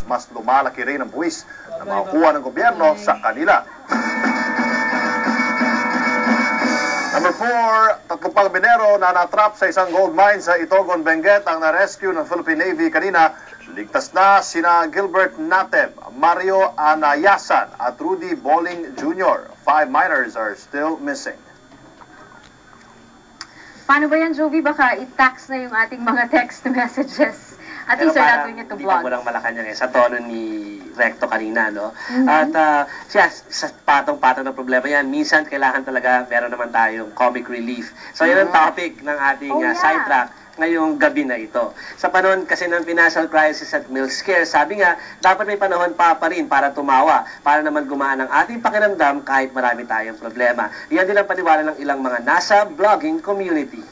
mas lumalaki rin ang buwis na makukuha ng gobyerno sa kanila. Number 4, tatlong pang minero na natrap sa isang gold mine sa Itogon, Benguet ang na-rescue ng Philippine Navy kanina. Ligtas na sina Gilbert Nateb, Mario Anayasan at Rudy Bowling Jr. 5 miners are still missing. Paano ba yan, Jovi? Baka i-tax na yung ating mga text messages. At least are not doing it to blog. Hindi pa mo lang Malacanang sa tono ni Recto kanina, no? At siya, sa patong-patong na problema yan, minsan kailangan talaga meron naman tayong comic relief. So, yun ang topic ng ating sidetrack ngayong gabi na ito. Sa panahon kasi ng financial crisis at milk scare, sabi nga, dapat may panahon pa rin para tumawa, para naman gumaan ang ating pakiramdam kahit marami tayong problema. Yan din ang paniwala ng ilang mga nasa blogging community.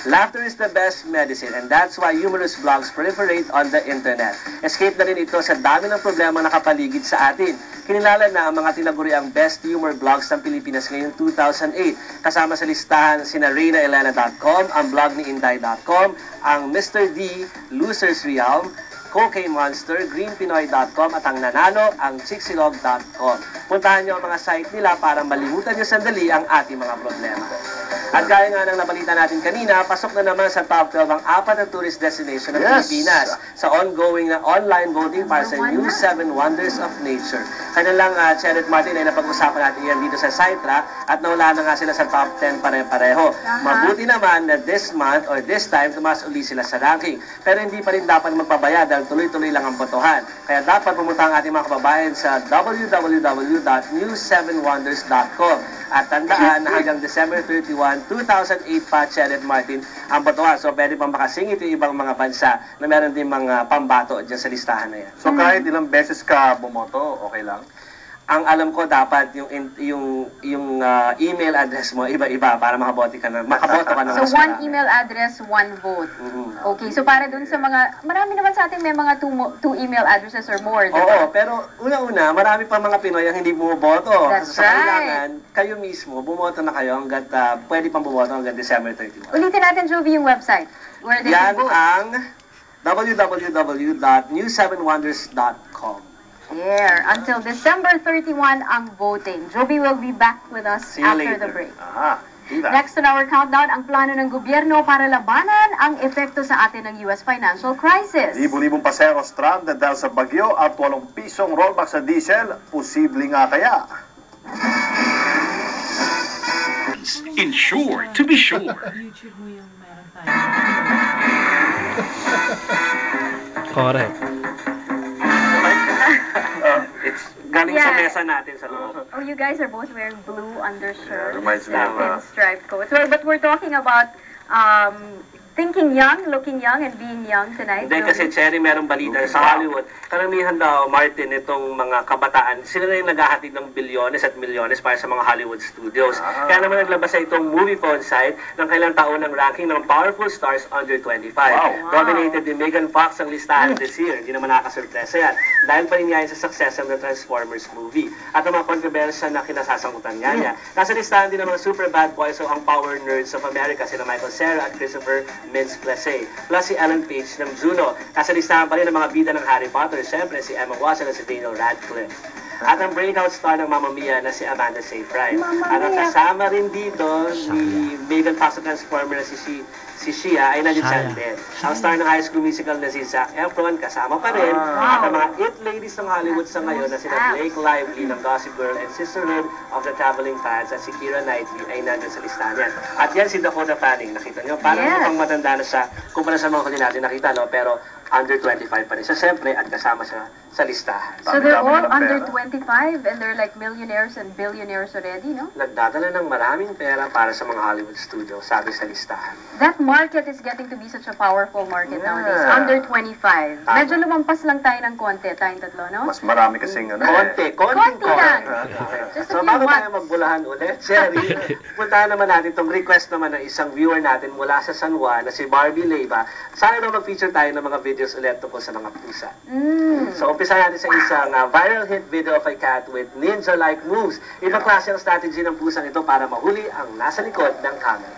Laughter is the best medicine, and that's why humorous blogs proliferate on the internet. Escape na rin ito sa dami ng problema nakapaligid sa atin. Kinilala na ang mga tinaguriang best humor blogs ng Pilipinas ngayong 2008. Kasama sa listahan sina ReynaElena.com, ang blog ni Inday.com, ang Mr. D, Losers Realm, Cocaine Monster, GreenPinoy.com at ang nanalo, ang Chicsilog.com. Puntahan niyo ang mga site nila para malimutan niyo sandali ang ating mga problema. At gaya nga ng nabalita natin kanina, pasok na naman sa top 12 ang 4 na tourist destination ng Pilipinas sa ongoing na online voting para sa New 7 Wonders of Nature. Kaya lang, Cheryl Martin, ay napag-usapan natin yan dito sa Sitra at nawala na nga sila sa top 10 pare-pareho. Mabuti naman na this month or this time, tumaas uli sila sa ranking. Pero hindi pa rin dapat magpabaya dahil tuloy-tuloy lang ang botohan. Kaya dapat pumunta ang ating mga kababayan sa www.new7wonders.com. At tandaan na hanggang December 31, 2008 pa, Cheryl Martin, ang botohan. So, pwede pang makasingit yung ibang mga bansa na meron din mga pambato dyan sa listahan na yan. So, kahit ilang beses ka bumoto, okay lang? Ang alam ko dapat yung email address mo iba-iba para makaboto ka na makaboto ka na. So one email address, one vote. Okay, so para dun sa mga marami naman sa atin may mga two email addresses or more, diba? Oo, pero una-una marami pa mga Pinoy ang hindi bumoboto. That's so, right. Kailangan kayo mismo bumoto na kayo hangga't pwede pang bumoto hanggang December 31. Ulitin natin, Jovi, yung website where they can vote. Yan ang www.new7wonders.com. There. Until December 31 ang voting. Joby will be back with us after the break. Next on our countdown, ang plano ng gobyerno para labanan ang epekto sa atin ng US financial crisis. Libo-libong pasero stranded dahil sa bagyo at 8 pisong rollback sa diesel. Posible nga kaya? Ensure to be sure. Correct. It's galing sa mesa natin sa loob. Oh, you guys are both wearing blue undershirts reminds me of, and striped coats. Well, but we're talking about thinking young, looking young, and being young tonight. Hindi, kasi Cherry, merong balita sa Hollywood. Karamihan daw, Martin, itong mga kabataan, sila na yung naghahatid ng bilyones at milyones para sa mga Hollywood studios. Kaya naman naglabas sa itong movie phone site ng kailang taon ng ranking ng powerful stars under 25. Dominated ni Megan Fox ang listahan this year. Hindi naman nakakasurpresa yan. Dahil pa rin yan sa success ng The Transformers movie. At ang mga kontrobersya na kinasasangkutan niya. Nasa listahan din ng mga super bad boys o ang power nerds of America, sina Michael Cera at Christopher Mintz-Plasse. Plus si Ellen Page ng Juno. Nasa listahan pa rin ng mga bida ng Harry Potter. Siyempre si Emma Watson at si Daniel Radcliffe. At ang breakout star ng Mamma Mia na si Amanda Seyfried. At ang kasama rin dito ni Megan Fox sa Transformer na si Shia ay nandiyan din. Ang star ng High School Musical na si Zac Efron kasama pa rin. At ang mga it ladies ng Hollywood sa ngayon na sina Blake Lively ng Gossip Girl and Sisterhood of the Traveling Fans at si Keira Knightley ay nandiyan sa listahan yan. At yan si Dakota Fanning. Nakita nyo? Parang mukhang matanda na siya kumpara sa mga huli natin nakita, no? Pero under 25 pa rin siya, siyempre, at kasama siya sa listahan. So they're all under 25 and they're like millionaires and billionaires already, no? Nagdadala ng maraming pera para sa mga Hollywood studio, sabi sa listahan. That market is getting to be such a powerful market nowadays. Under 25. Medyo lumampas lang tayo ng konti, tayong tatlo, no? Mas marami kasing ano. Konti lang. So bago tayo magbulahan ulit, Sherry, puntahan naman natin itong request naman ng isang viewer natin mula sa San Juan na si Barbie Leyva. Sana daw mag-feature tayo ng mga videos ulit tungkol sa mga pusa. So umpisa natin sa isang viral hit video of a cat with ninja-like moves. Ibang klase ang strategy ng pusang ito para mahuli ang nasa likod ng camera.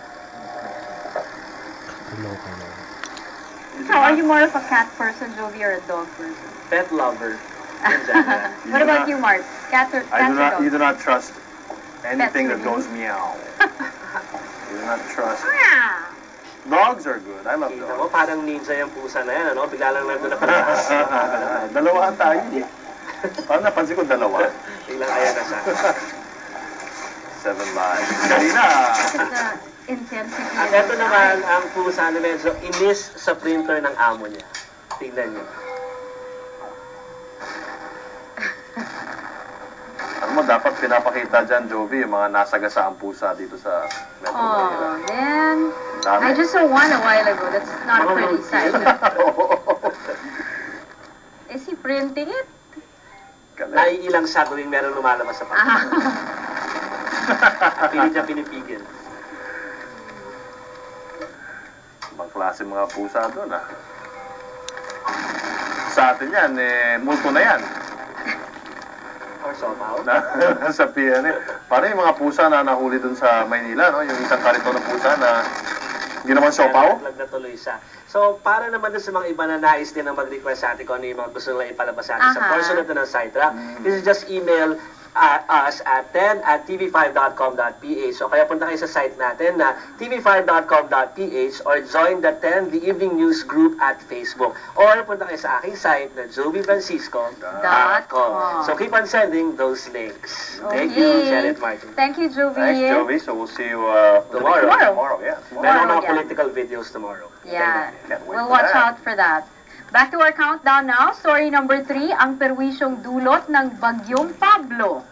So, are you more of a cat person, Jovi, or a dog person? Pet lover. What about you, Mark? Cat or dog? You do not trust anything that goes meow. You do not trust. Dogs are good. I love Kita dogs. mo, parang ninja yung pusa na yan, ano? Bigla lang nandun na pataas. Dalawa tayo eh. Parang napansin ko dalawa. Biglang ayan na siya. 7 lives. Kanina. The intensity. At ito naman, ang pusa na medyo inis sa printer ng amo niya. Tignan niyo. Ano mo, dapat pinapakita dyan, Jovi, yung mga nasagasaang pusa dito sa Metro Manila. Oh, man. Dami. I just saw one a while ago. That's not a pretty sight. Is he printing it? Naiilang siya tuwing meron lumalabas sa pagkakas. Pilit niya pinipigil. Ibang klase mga pusa doon, ah. Sa atin yan, multo na yan. Or somehow. Sa PNA. Parang yung mga pusa na nahuli dun sa Maynila, no? Yung isang karito ng pusa na ginawan siopaw. Naglag na tuloy siya. So, para naman dun sa mga iba na nais din na mag-request sa atin kung ano yung mga gusto nila ipalabas sa atin sa portion na ito ng Sidetrack, this is just email us at 10@tv5.com.ph. So, kaya punta kayo sa site natin na tv5.com.ph or join the 10 The Evening News group at Facebook. Or punta kayo sa aking site na jovyfrancisco.com. So, keep on sending those links. Thank you, Janet Martin. Thank you, Jovi. Thanks, Jovi. So, we'll see you Tomorrow. Tomorrow, yeah. Meron mga political videos tomorrow. Yeah. Can't wait We'll for watch that. out for that. Back to our countdown now. Story number 3, ang perwisyong dulot ng Bagyong Pablo.